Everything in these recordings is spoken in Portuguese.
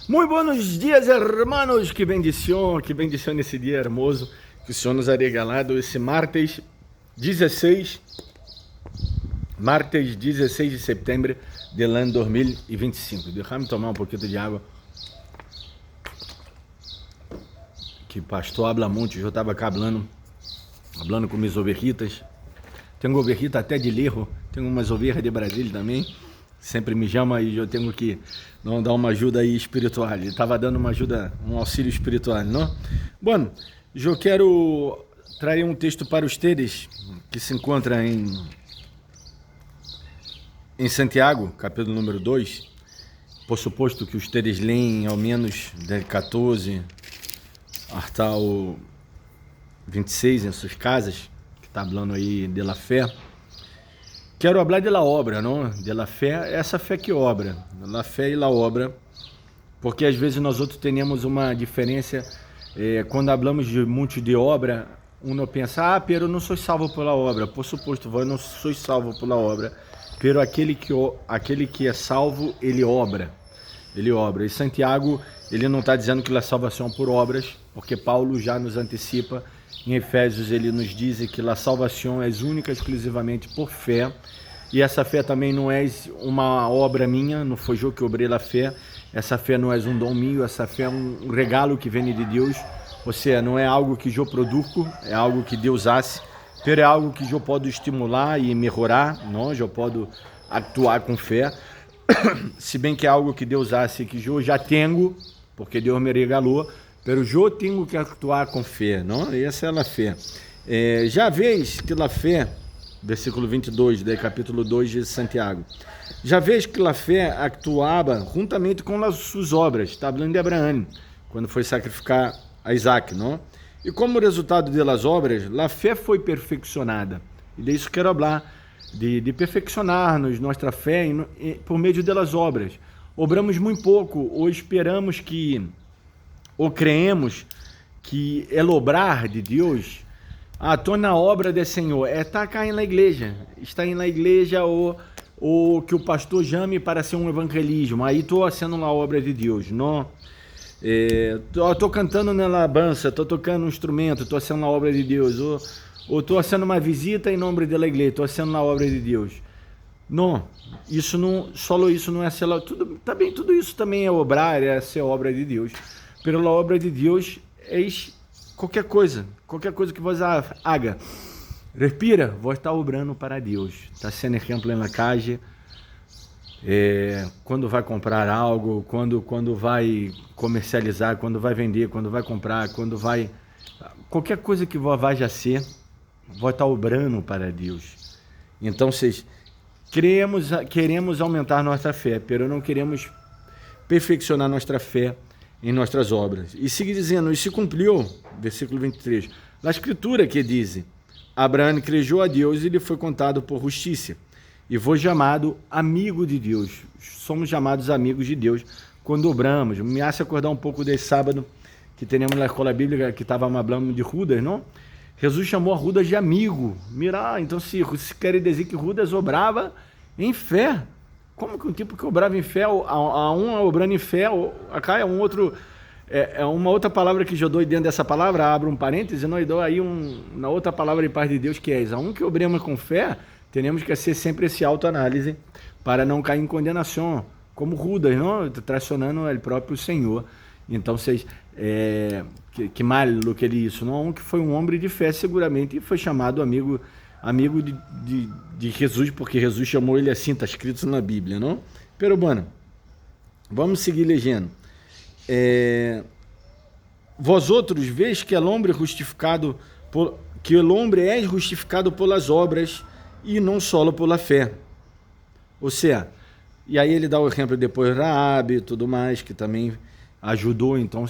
Muy buenos dias, hermanos, que bendição nesse dia hermoso, que o Senhor nos ha regalado esse martes 16 de setembro del ano 2025. Deixa-me tomar um pouquinho de água, que pastor habla muito, eu estava cá hablando com minhas ovelhitas. Tenho ovelhita até de Lerro, tenho umas ovelhas de Brasília também, sempre me chama e eu tenho que não dar uma ajuda aí espiritual. Ele estava dando uma ajuda, um auxílio espiritual, não? Bom, eu quero trazer um texto para vocês que se encontra em Santiago, capítulo número 2. Por suposto que vocês leem ao menos del 14 até o 26 em suas casas, que está falando aí de la fé. Quero falar de la obra, não? De la fé, essa fé que obra, la fé e la obra, porque às vezes nós outros temos uma diferença, quando falamos de muito de obra, uno pensa, pero não sou salvo pela obra, por suposto, eu não sou salvo pela obra, pero aquele que é salvo, ele obra, e Santiago, ele não está dizendo que a salvação é por obras, porque Paulo já nos antecipa. Em Efésios ele nos diz que a salvação é única exclusivamente por fé, e essa fé também não é uma obra minha, não foi eu que obrei a fé, essa fé não é um dom meu, essa fé é um regalo que vem de Deus, ou seja, não é algo que eu produzo, é algo que Deus hace, mas é algo que eu posso estimular e melhorar, não? Eu posso atuar com fé, se bem que é algo que Deus hace, que eu já tenho, porque Deus me regalou, pero eu tenho que atuar com fé, não? Essa é a fé. Já vês que a fé, versículo 22 do capítulo 2 de Santiago, já vês que a fé atuava juntamente com as suas obras, está falando de Abraão, quando foi sacrificar a Isaac, não? E como resultado delas obras, a fé foi perfeccionada. E disso quero falar, de perfeccionar-nos nossa fé por meio delas obras. Obramos muito pouco, ou esperamos que, ou creemos que el obrar de Deus, estou na obra do Senhor, estar cá na igreja, estar na igreja ou que o pastor chame para ser um evangelismo, aí estou fazendo uma obra de Deus, não? Estou cantando na alabança, estou tocando um instrumento, estou fazendo uma obra de Deus, ou estou fazendo uma visita em nome da igreja, estou fazendo uma obra de Deus. Não, isso não, só isso não é ser, tudo isso também é obrar, é ser obra de Deus. Pela obra de Deus é qualquer coisa que você haga. Respira, vou estar obrando para Deus. Está sendo exemplo na casa, quando vai comprar algo, quando vai comercializar, quando vai vender, quando vai comprar, quando vai... Qualquer coisa que vai já ser, vou estar obrando para Deus. Então, vocês queremos aumentar nossa fé, pero não queremos perfeccionar nossa fé em nossas obras. E sigue dizendo, e se cumpriu, versículo 23, na escritura que diz, Abraão creu a Deus e lhe foi contado por justiça, e foi chamado amigo de Deus. Somos chamados amigos de Deus quando obramos. Me hace acordar um pouco desse sábado, que temos na escola bíblica, que estávamos falando de Judas, não? Jesus chamou a Judas de amigo. Mira, então se quer dizer que Judas obrava em fé, como que um tipo que obrava em fé, a um obrando em fé, acá é um outro, uma outra palavra que eu dou dentro dessa palavra, abro um parêntese, não, e dou aí na outra palavra de paz de Deus, que é a um que obramos com fé, temos que ser sempre esse autoanálise, para não cair em condenação, como Judas, não? Traicionando o próprio Senhor. Então, vocês, que mal do que ele isso, não? Um que foi um homem de fé, seguramente, e foi chamado amigo de Jesus, porque Jesus chamou ele assim, está escrito na Bíblia, não? Pero, bueno, vamos seguir legendo. Vós outros veis que o homem é justificado pelas obras e não só pela fé. Ou seja, e aí ele dá o exemplo depois Raabe e tudo mais, que também ajudou, então,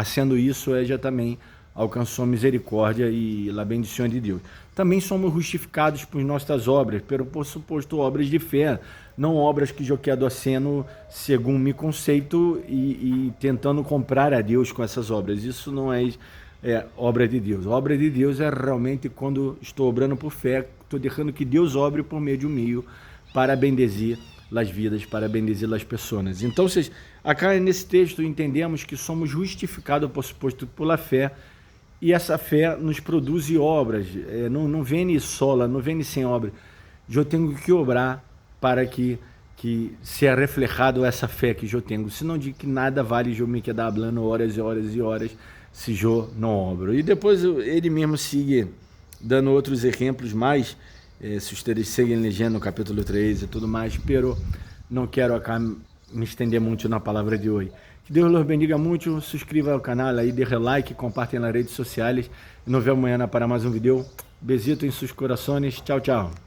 sendo isso, já também alcançou misericórdia e a bendição de Deus. Também somos justificados por nossas obras, por suposto obras de fé, não obras que eu quero sendo segundo meu conceito e tentando comprar a Deus com essas obras. Isso não é obra de Deus. A obra de Deus é realmente quando estou obrando por fé, estou deixando que Deus obre por meio de um para bendezer las vidas, para bendecir las pessoas. Então, acá nesse texto entendemos que somos justificados, por suposto, pela fé, e essa fé nos produz obras, não vem sola, não vem sem obra. Eu tenho que obrar para que seja reflejado essa fé que eu tenho, senão de que nada vale eu me quedar falando horas e horas e horas se eu não obro. E depois ele mesmo sigue dando outros exemplos mais, se vocês seguem lendo o capítulo 3 e tudo mais, pero não quero acá me estender muito na palavra de hoje. Que Deus los bendiga muito, se inscreva ao canal aí, dê like, compartilhe nas redes sociais e nos vemos amanhã para mais um vídeo. Besito em seus corações, tchau, tchau.